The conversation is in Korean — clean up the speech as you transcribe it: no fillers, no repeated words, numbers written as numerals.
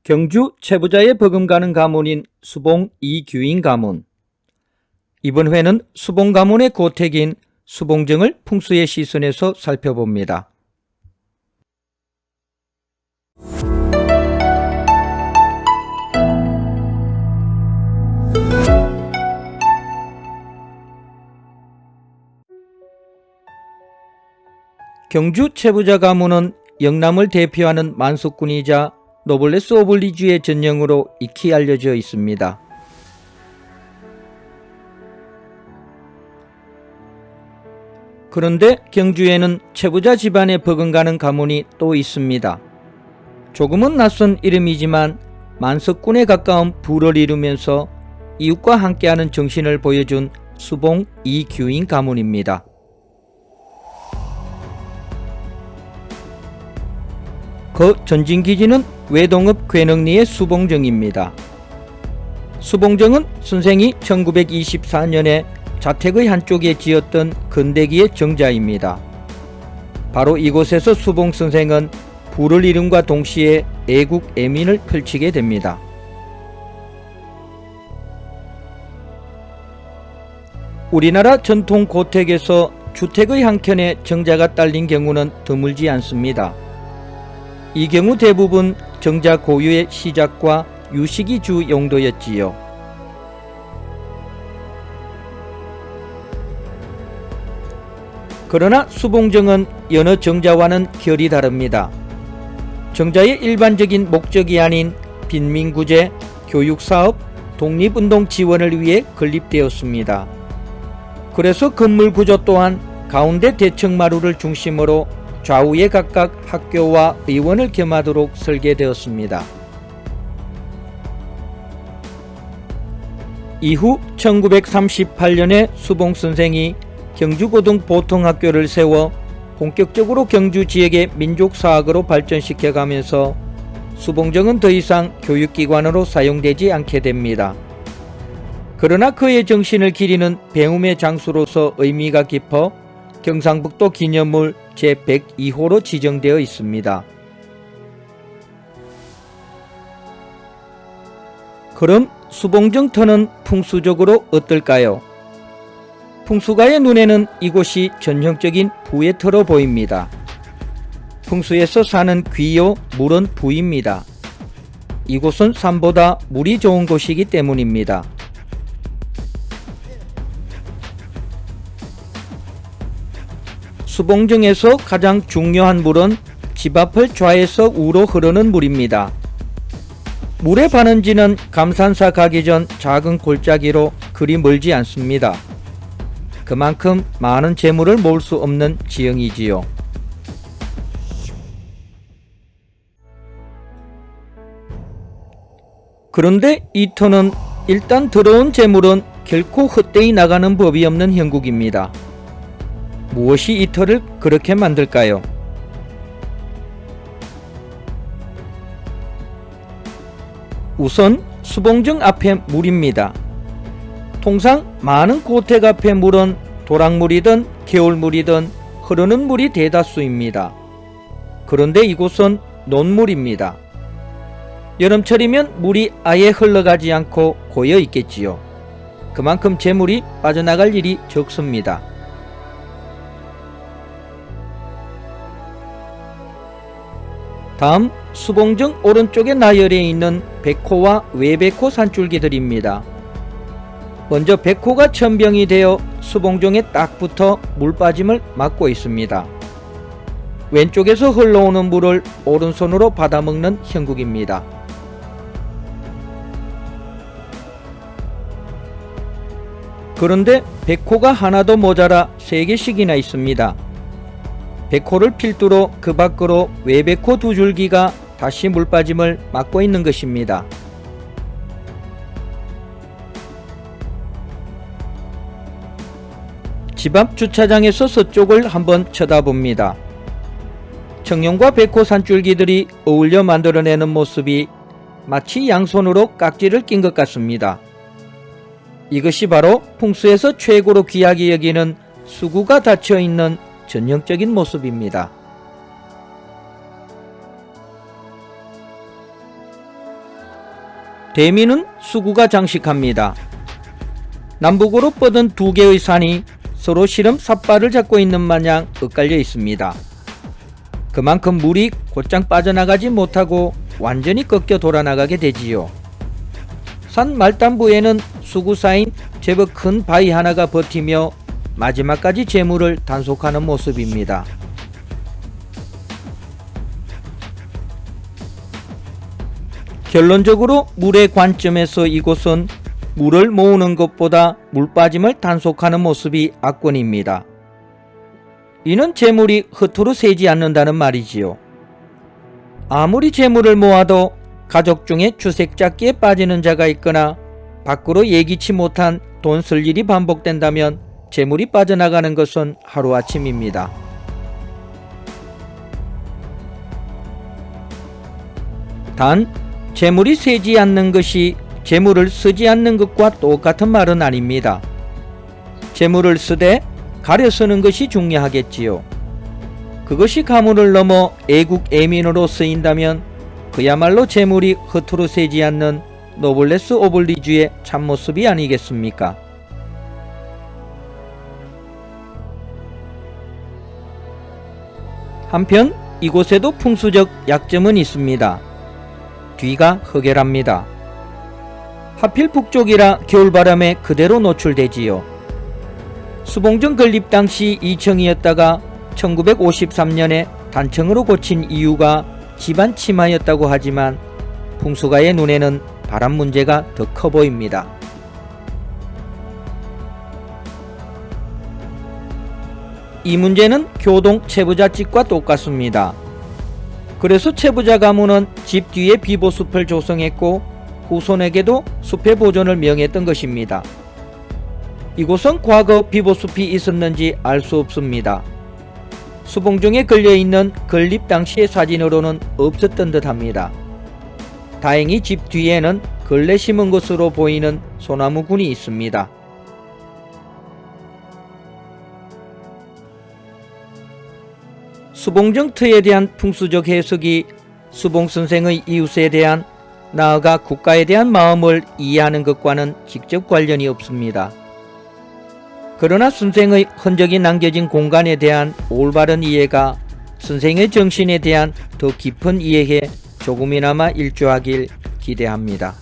경주 최부자의 버금가는 가문인 수봉 이규인 가문. 이번 회는 수봉 가문의 고택인 수봉정을 풍수의 시선에서 살펴봅니다. 경주 최부자 가문은 영남을 대표하는 만석군이자 노블레스 오블리주의 전형으로 익히 알려져 있습니다. 그런데 경주에는 최부자 집안에 버금가는 가문이 또 있습니다. 조금은 낯선 이름이지만 만석군에 가까운 부를 이루면서 이웃과 함께하는 정신을 보여준 수봉 이규인 가문입니다. 그 전진기지는 외동읍 괴능리의 수봉정입니다. 수봉정은 선생이 1924년에 자택의 한쪽에 지었던 건대기의 정자입니다. 바로 이곳에서 수봉 선생은 부를 이름과 동시에 애국 애민을 펼치게 됩니다. 우리나라 전통 고택에서 주택의 한켠에 정자가 딸린 경우는 드물지 않습니다. 이 경우 대부분 정자 고유의 시작과 유식이 주 용도였지요. 그러나 수봉정은 여러 정자와는 결이 다릅니다. 정자의 일반적인 목적이 아닌 빈민구제, 교육사업, 독립운동 지원을 위해 건립되었습니다. 그래서 건물 구조 또한 가운데 대청마루를 중심으로 좌우에 각각 학교와 의원을 겸하도록 설계되었습니다. 이후 1938년에 수봉 선생이 경주고등보통학교를 세워 본격적으로 경주 지역의 민족사학으로 발전시켜가면서 수봉정은 더 이상 교육기관으로 사용되지 않게 됩니다. 그러나 그의 정신을 기리는 배움의 장소로서 의미가 깊어 경상북도 기념물 제102호로 지정되어 있습니다. 그럼 수봉정 터는 풍수적으로 어떨까요? 풍수가의 눈에는 이곳이 전형적인 부의 터로 보입니다. 풍수에서 사는 귀요, 물은 부입니다. 이곳은 산보다 물이 좋은 곳이기 때문입니다. 수봉정에서 가장 중요한 물은 집 앞을 좌에서 우로 흐르는 물입니다. 물의 반원지는 감산사 가기 전 작은 골짜기로 그리 멀지 않습니다. 그만큼 많은 재물을 모을 수 없는 지형이지요. 그런데 이 터는 일단 들어온 재물은 결코 헛되이 나가는 법이 없는 형국입니다. 무엇이 이 터를 그렇게 만들까요? 우선 수봉정 앞에 물입니다. 통상 많은 고택 앞에 물은 도랑물이든 개울물이든 흐르는 물이 대다수입니다. 그런데 이곳은 논물입니다. 여름철이면 물이 아예 흘러가지 않고 고여 있겠지요. 그만큼 재물이 빠져나갈 일이 적습니다. 다음 수봉정 오른쪽에 나열해 있는 백호와 외백호 산줄기들입니다. 먼저 백호가 천병이 되어 수봉정에 딱 붙어 물 빠짐을 막고 있습니다. 왼쪽에서 흘러오는 물을 오른손으로 받아먹는 형국입니다. 그런데 백호가 하나도 모자라 3개씩이나 있습니다. 백호를 필두로 그 밖으로 외백호 2줄기가 다시 물빠짐을 막고 있는 것입니다. 집 앞 주차장에서 서쪽을 한번 쳐다봅니다. 청룡과 백호 산줄기들이 어울려 만들어내는 모습이 마치 양손으로 깍지를 낀 것 같습니다. 이것이 바로 풍수에서 최고로 귀하게 여기는 수구가 닫혀있는 전형적인 모습입니다. 대미는 수구가 장식합니다. 남북으로 뻗은 두 개의 산이 서로 시름 삿발을 잡고 있는 마냥 엇갈려 있습니다. 그만큼 물이 곧장 빠져나가지 못하고 완전히 꺾여 돌아나가게 되지요. 산 말단부에는 수구 사이인 제법 큰 바위 하나가 버티며 마지막까지 재물을 단속하는 모습입니다. 결론적으로 물의 관점에서 이곳은 물을 모으는 것보다 물 빠짐을 단속하는 모습이 압권입니다. 이는 재물이 허투루 새지 않는다는 말이지요. 아무리 재물을 모아도 가족 중에 주색잡기에 빠지는 자가 있거나 밖으로 예기치 못한 돈 쓸 일이 반복된다면 재물이 빠져나가는 것은 하루아침입니다. 단 재물이 새지 않는 것이 재물을 쓰지 않는 것과 똑같은 말은 아닙니다. 재물을 쓰되 가려 쓰는 것이 중요하겠지요. 그것이 가문을 넘어 애국애민으로 쓰인다면 그야말로 재물이 허투루 새지 않는 노블레스 오블리주의 참모습이 아니겠습니까? 한편 이곳에도 풍수적 약점은 있습니다. 뒤가 흑열합니다. 하필 북쪽이라 겨울바람에 그대로 노출되지요. 수봉정 건립 당시 2층이었다가 1953년에 단층으로 고친 이유가 집안 침하였다고 하지만 풍수가의 눈에는 바람 문제가 더 커 보입니다. 이 문제는 교동 채부잣집과 똑같습니다. 그래서 채부자 가문은 집 뒤에 비보숲을 조성했고 후손에게도 숲의 보존을 명했던 것입니다. 이곳은 과거 비보숲이 있었는지 알 수 없습니다. 수봉정에 걸려있는 건립 당시의 사진으로는 없었던 듯합니다. 다행히 집 뒤에는 걸레 심은 것으로 보이는 소나무군이 있습니다. 수봉정터에 대한 풍수적 해석이 수봉선생의 이웃에 대한 나아가 국가에 대한 마음을 이해하는 것과는 직접 관련이 없습니다. 그러나 선생의 흔적이 남겨진 공간에 대한 올바른 이해가 선생의 정신에 대한 더 깊은 이해에 조금이나마 일조하길 기대합니다.